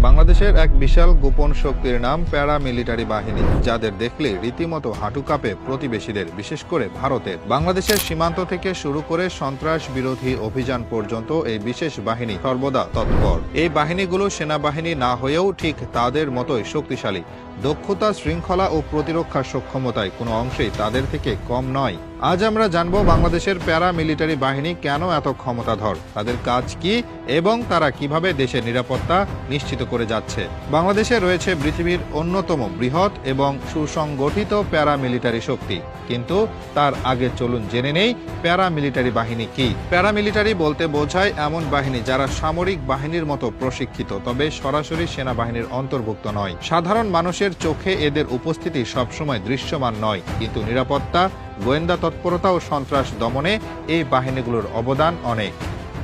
বাংলাদেশের এক বিশাল গোপন শক্তির নাম প্যারামিলিটারি বাহিনী, যাদের দেখলে রীতিমতো হাঁটু কাঁপে প্রতিবেশীদের, বিশেষ করে ভারতের। বাংলাদেশের সীমান্ত থেকে শুরু করে সন্ত্রাস বিরোধী অভিযান পর্যন্ত এই বিশেষ বাহিনী সর্বদা তৎপর। এই বাহিনীগুলো সেনাবাহিনী না হয়েও ঠিক তাদের মতোই শক্তিশালী। দক্ষতা, শৃঙ্খলা ও প্রতিরক্ষা সক্ষমতায় কোনো অংশেই তাদের থেকে কম নয়। আজ আমরা জানব বাংলাদেশের প্যারামিলিটারি বাহিনী কেন এত ক্ষমতাধর, তাদের কাজ কি এবং তারা কিভাবে দেশের নিরাপত্তা নিশ্চিত করে যাচ্ছে। বাংলাদেশে রয়েছে পৃথিবীর অন্যতম বৃহৎ এবং সুসংগঠিত প্যারামিলিটারি শক্তি, কিন্তু তার আগে চলুন জেনে নেই প্যারামিলিটারি বাহিনী কি। প্যারামিলিটারি বলতে বোঝায় এমন বাহিনী যারা সামরিক বাহিনীর মতো প্রশিক্ষিত, তবে সরাসরি সেনাবাহিনীর অন্তর্ভুক্ত নয়। সাধারণ মানুষের চোখে এদের উপস্থিতি সবসময় দৃশ্যমান নয়, কিন্তু নিরাপত্তা, গোয়েন্দা তৎপরতা ও সন্ত্রাস দমনে এই বাহিনীগুলোর অবদান অনেক।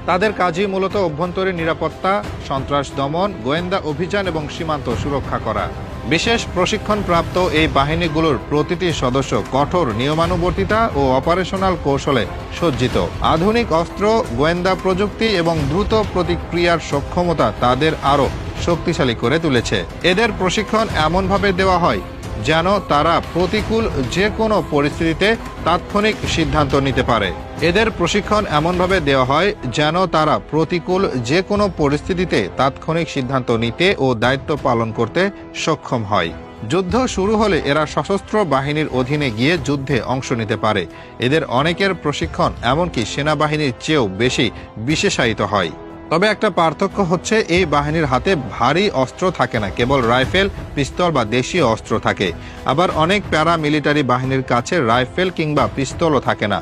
তাদের কাজই মূলত অভ্যন্তরীণ নিরাপত্তা, সন্ত্রাস দমন, গোয়েন্দা অভিযান এবং সীমান্ত সুরক্ষা করা। বিশেষ প্রশিক্ষণপ্রাপ্ত এই বাহিনীগুলোর প্রতিটি সদস্য কঠোর নিয়মানুবর্তিতা ও অপারেশনাল কৌশলে সজ্জিত। আধুনিক অস্ত্র, গোয়েন্দা প্রযুক্তি এবং দ্রুত প্রতিক্রিয়ার সক্ষমতা তাদের আরও শক্তিশালী করে তুলেছে। এদের প্রশিক্ষণ এমনভাবে দেওয়া হয় যেন তারা প্রতিকূল যে কোনো পরিস্থিতিতে তাৎক্ষণিক সিদ্ধান্ত নিতে পারে। এদের প্রশিক্ষণ এমনভাবে দেওয়া হয় যেন তারা প্রতিকূল যে কোনো পরিস্থিতিতে তাৎক্ষণিক সিদ্ধান্ত নিতে ও দায়িত্ব পালন করতে সক্ষম হয়। যুদ্ধ শুরু হলে এরা সশস্ত্র বাহিনীর অধীনে গিয়ে যুদ্ধে অংশ নিতে পারে। এদের অনেকের প্রশিক্ষণ এমনকি সেনাবাহিনীর চেয়েও বেশি বিশেষায়িত হয়। তবে একটা পার্থক্য হচ্ছে, এই বাহিনীর হাতে ভারী অস্ত্র থাকে না, কেবল রাইফেল, পিস্তল বা দেশীয় অস্ত্র থাকে। আবার অনেক প্যারামিলিটারি বাহিনীর কাছে রাইফেল কিংবা পিস্তলও থাকে না,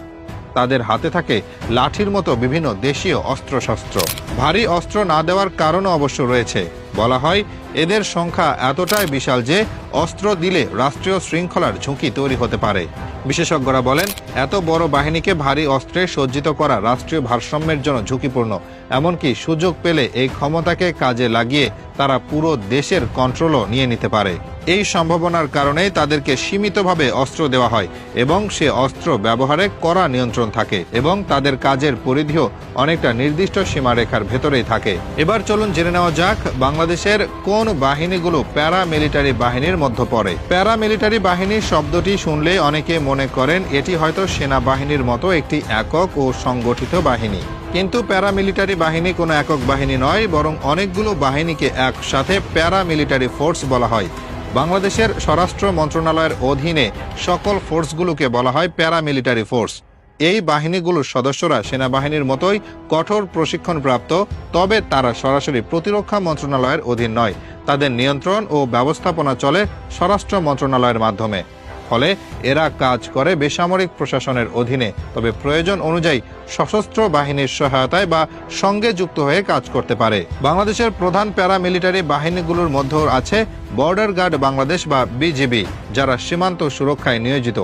তাদের হাতে থাকে লাঠির মতো বিভিন্ন দেশীয় অস্ত্রশস্ত্র। ভারী অস্ত্র না দেওয়ার কারণও অবশ্য রয়েছে। বলা হয় এদের সংখ্যা এতটাই বিশাল যে অস্ত্র দিলে রাষ্ট্রীয় শৃঙ্খলার ঝুঁকি তৈরি হতে পারে। বিশেষজ্ঞরা বলেন, এত বড় বাহিনীকে ভারী অস্ত্রে সজ্জিত করা রাষ্ট্রীয় ভারসাম্যের জন্য ঝুঁকিপূর্ণ। এমনকি সুযোগ পেলে এই ক্ষমতাকে কাজে লাগিয়ে তারা পুরো দেশের কন্ট্রোলও নিয়ে নিতে পারে। এই সম্ভাবনার কারণেই তাদেরকে সীমিতভাবে অস্ত্র দেওয়া হয় এবং সে অস্ত্র ব্যবহারে কড়া নিয়ন্ত্রণ থাকে এবং তাদের কাজের পরিধিও অনেকটা নির্দিষ্ট সীমারেখার ভেতরেই থাকে। এবার চলুন জেনে নেওয়া যাক বাংলাদেশের কোন বাহিনীগুলো প্যারামিলিটারি বাহিনীর মধ্যে পড়ে। প্যারামিলিটারি বাহিনী শব্দটি শুনলে অনেকে মনে করেন এটি হয়তো সেনাবাহিনীর মতো একটি একক ও সংগঠিত বাহিনী। কিন্তু প্যারামিলিটারি বাহিনী কোনো একক বাহিনী নয়, বরং অনেকগুলো বাহিনীকে একসাথে প্যারামিলিটারি ফোর্স বলা হয়। বাংলাদেশের স্বরাষ্ট্র মন্ত্রণালয়ের অধীনে সকল ফোর্সগুলোকে বলা হয় প্যারামিলিটারি ফোর্স। এই বাহিনীগুলোর সদস্যরা সেনাবাহিনীর মতোই কঠোর প্রশিক্ষণপ্রাপ্ত, তবে তারা সরাসরি প্রতিরক্ষা মন্ত্রণালয়ের অধীন নয়। তাদের নিয়ন্ত্রণ ও ব্যবস্থাপনা চলে স্বরাষ্ট্র মন্ত্রণালয়ের মাধ্যমে। ফলে এরা কাজ করে বেসামরিক প্রশাসনের অধীনে, তবে প্রয়োজন অনুযায়ী সশস্ত্র বাহিনীর সহায়তায় বা সঙ্গে যুক্ত হয়ে কাজ করতে পারে। বাংলাদেশের প্রধান প্যারামিলিটারি বাহিনীগুলোর মধ্যে আছে বর্ডার গার্ড বাংলাদেশ বা বিজিবি, যারা সীমান্ত সুরক্ষায় নিয়োজিত।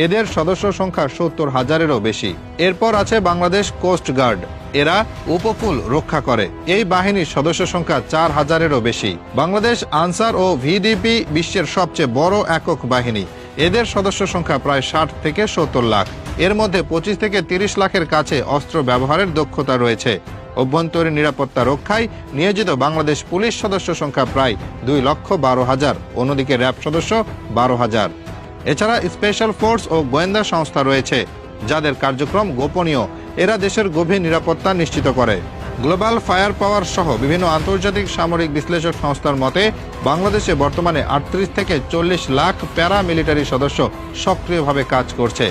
এদের সদস্য সংখ্যা ৭০,০০০-এরও বেশি। এরপর আছে বাংলাদেশ কোস্ট গার্ড, এরা উপকূল রক্ষা করে। এই বাহিনীর সদস্য সংখ্যা ৪,০০০-এরও বেশি। বাংলাদেশ আনসার ও ভিডিপি বিশ্বের সবচেয়ে বড় একক বাহিনী। এদের সদস্য সংখ্যা প্রায় ৬০ থেকে ৭০ লাখ। এর মধ্যে ২৫ থেকে ৩০ লাখের কাছে অস্ত্র ব্যবহারের দক্ষতা রয়েছে। অভ্যন্তরীণ নিরাপত্তা রক্ষায় নিয়োজিত বাংলাদেশ পুলিশ সদস্য সংখ্যা প্রায় ২,১২,০০০। অন্যদিকে র্যাব সদস্য ১২,০০০। এছাড়া স্পেশাল ফোর্স ও গোয়েন্দা সংস্থা রয়েছে, যাদের কার্যক্রম গোপনীয়। এরা দেশের গভীর নিরাপত্তা নিশ্চিত করে। গ্লোবাল ফায়ার পাওয়ার সহ বিভিন্ন আন্তর্জাতিক সামরিক বিশ্লেষক সংস্থার মতে বাংলাদেশে বর্তমানে ৩৮ থেকে ৪০ লাখ প্যারামিলিটারি সদস্য সক্রিয়ভাবে কাজ করছে।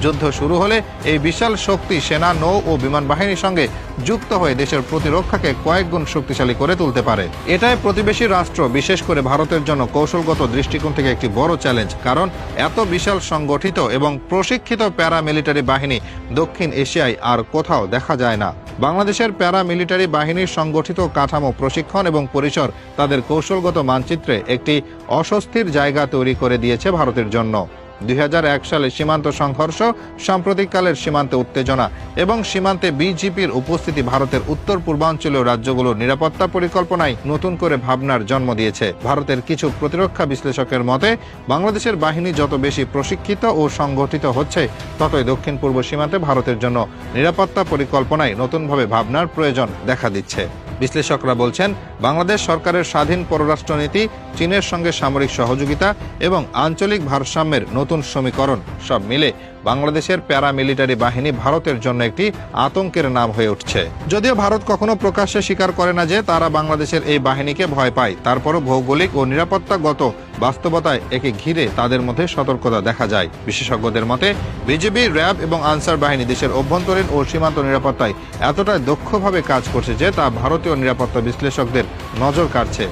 যুদ্ধ শুরু হলে এই বিশাল শক্তি সেনা, নৌ ও বিমান বাহিনীর সঙ্গে যুক্ত হয়ে দেশের প্রতিরক্ষাকে কয়েক গুণ শক্তিশালী করে তুলতে পারে। এটাই প্রতিবেশী রাষ্ট্র, বিশেষ করে ভারতের জন্য কৌশলগত দৃষ্টিকোণ থেকে একটি বড় চ্যালেঞ্জ, কারণ এত বিশাল সংগঠিত এবং প্রশিক্ষিত প্যারামিলিটারি বাহিনী দক্ষিণ এশিয়ায় আর কোথাও দেখা যায় না। বাংলাদেশের প্যারামিলিটারি বাহিনীর সংগঠিত কাঠামো, প্রশিক্ষণ এবং পরিসর তাদের কৌশলগত মানচিত্রে একটি অস্বস্তির জায়গা তৈরি করে দিয়েছে ভারতের জন্য। ২০০১ সালে সীমান্ত সংঘর্ষ, সাম্প্রতিককালের সীমান্তে উত্তেজনা এবং সীমান্তে বিজিপির উপস্থিতি ভারতের উত্তর পূর্বাঞ্চলীয় রাজ্যগুলোর নিরাপত্তা পরিকল্পনায় নতুন করে ভাবনার জন্ম দিয়েছে। ভারতের কিছু প্রতিরক্ষা বিশ্লেষকের মতে বাংলাদেশের বাহিনী যত বেশি প্রশিক্ষিত ও সংগঠিত হচ্ছে, ততই দক্ষিণ পূর্ব সীমান্তে ভারতের জন্য নিরাপত্তা পরিকল্পনায় নতুনভাবে ভাবনার প্রয়োজন দেখা দিচ্ছে। বিশ্লেষকরা বলছেন, বাংলাদেশ সরকারের স্বাধীন পররাষ্ট্রনীতি, চীনের সঙ্গে সামরিক সহযোগিতা এবং আঞ্চলিক ভারসাম্যের নতুন সমীকরণ সব মিলে বাংলাদেশের প্যারামিলিটারি বাহিনী ভারতের জন্য একটি আতঙ্কের নাম হয়ে উঠছে। যদিও ভারত কখনো প্রকাশ্যে স্বীকার করে না যে তারা বাংলাদেশের এই বাহিনীকে ভয় পায়, তারপরও ভৌগোলিক ও নিরাপত্তাগত বাস্তবতায় একে ঘিরে তাদের মধ্যে সতর্কতা দেখা যায়। বিশেষজ্ঞদের মতে বিজিবি, র্যাব এবং আনসার বাহিনী দেশের অভ্যন্তরীণ ও সীমান্ত নিরাপত্তায় এতটাই দক্ষভাবে কাজ করছে যে তা ভারতীয় নিরাপত্তা বিশ্লেষকদের নজর কাড়ছে।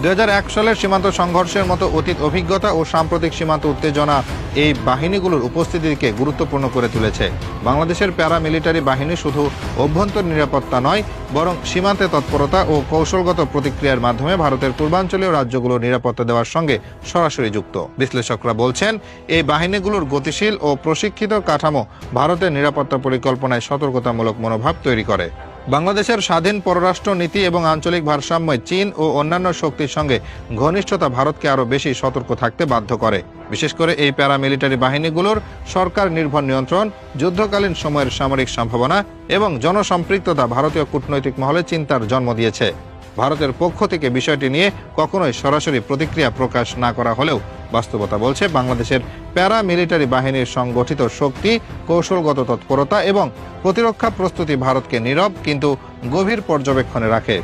2001 সালের সীমান্ত সংঘর্ষের মতো অতীত অভিজ্ঞতা ও সাম্প্রতিক সীমান্ত উত্তেজনা এই বাহিনীগুলোর উপস্থিতিকে গুরুত্বপূর্ণ করে তুলেছে। বাংলাদেশের প্যারামিলিটারি বাহিনী শুধু অভ্যন্তরীণ নিরাপত্তা নয়, বরং সীমান্তে তৎপরতা ও কৌশলগত প্রতিক্রিয়ার মাধ্যমে ভারতের পূর্বাঞ্চলীয় রাজ্যগুলোর নিরাপত্তা দেওয়ার সঙ্গে সরাসরি যুক্ত। বিশ্লেষকরা বলছেন, এই বাহিনীগুলোর গতিশীল ও প্রশিক্ষিত কাঠামো ভারতের নিরাপত্তা পরিকল্পনায় সতর্কতামূলক মনোভাব তৈরি করে। বাংলাদেশের স্বাধীন পররাষ্ট্র নীতি এবং আঞ্চলিক ভারসাম্যে চীন ও অন্যান্য শক্তির সঙ্গে ঘনিষ্ঠতা ভারতকে আরও বেশি সতর্ক থাকতে বাধ্য করে। বিশেষ করে এই প্যারামিলিটারি বাহিনীগুলোর সরকার নির্ভর নিয়ন্ত্রণ, যুদ্ধকালীন সময়ের সামরিক সম্ভাবনা এবং জনসম্পৃক্ততা ভারতীয় কূটনৈতিক মহলে চিন্তার জন্ম দিয়েছে। ভারতের পক্ষ থেকে বিষয়টি নিয়ে কখনোই সরাসরি প্রতিক্রিয়া প্রকাশ না করা হলেও বাস্তবতা বলছে বাংলাদেশের প্যারামিলিটারি বাহিনীর সংগঠিত শক্তি, কৌশলগত তৎপরতা এবং প্রতিরক্ষা প্রস্তুতি ভারতকে নীরব কিন্তু গভীর পর্যবেক্ষণে রাখে।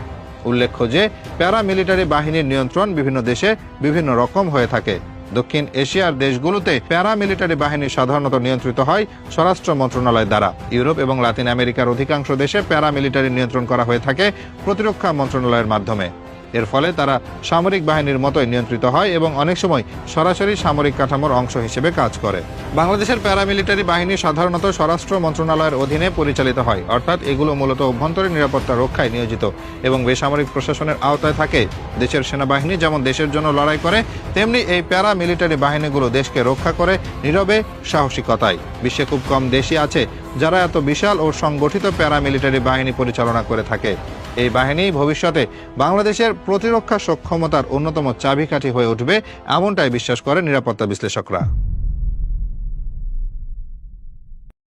উল্লেখ্য যে প্যারামিলিটারি বাহিনীর নিয়ন্ত্রণ বিভিন্ন দেশে বিভিন্ন রকম হয়ে থাকে। দক্ষিণ এশিয়ার দেশগুলোতে প্যারামিলিটারি বাহিনী সাধারণত নিয়ন্ত্রিত হয় স্বরাষ্ট্র মন্ত্রণালয় দ্বারা। ইউরোপ এবং লাতিন আমেরিকার অধিকাংশ দেশে প্যারামিলিটারি নিয়ন্ত্রণ করা হয়ে থাকে প্রতিরক্ষা মন্ত্রণালয়ের মাধ্যমে। এর ফলে তারা সামরিক বাহিনীর মতোই নিয়ন্ত্রিত হয় এবং অনেক সময় সরাসরি সামরিক কাঠামোর অংশ হিসেবে কাজ করে। বাংলাদেশের প্যারামিলিটারি বাহিনী সাধারণত স্বরাষ্ট্র মন্ত্রণালয়ের অধীনে পরিচালিত হয়, অর্থাৎ এগুলো মূলত অভ্যন্তরীণ নিরাপত্তা রক্ষায় নিয়োজিত এবং বেসামরিক প্রশাসনের আওতায় থাকে। দেশের সেনাবাহিনী যেমন দেশের জন্য লড়াই করে, তেমনি এই প্যারামিলিটারি বাহিনীগুলো দেশকে রক্ষা করে নীরবে, সাহসিকতায়। বিশ্বে খুব কম দেশই আছে যারা এত বিশাল ও সংগঠিত প্যারামিলিটারি বাহিনী পরিচালনা করে থাকে। এই বাহিনী ভবিষ্যতে বাংলাদেশের প্রতিরক্ষা সক্ষমতার অন্যতম চাবিকাঠি হয়ে উঠবে, এমনটাই বিশ্বাস করে নিরাপত্তা বিশ্লেষকরা।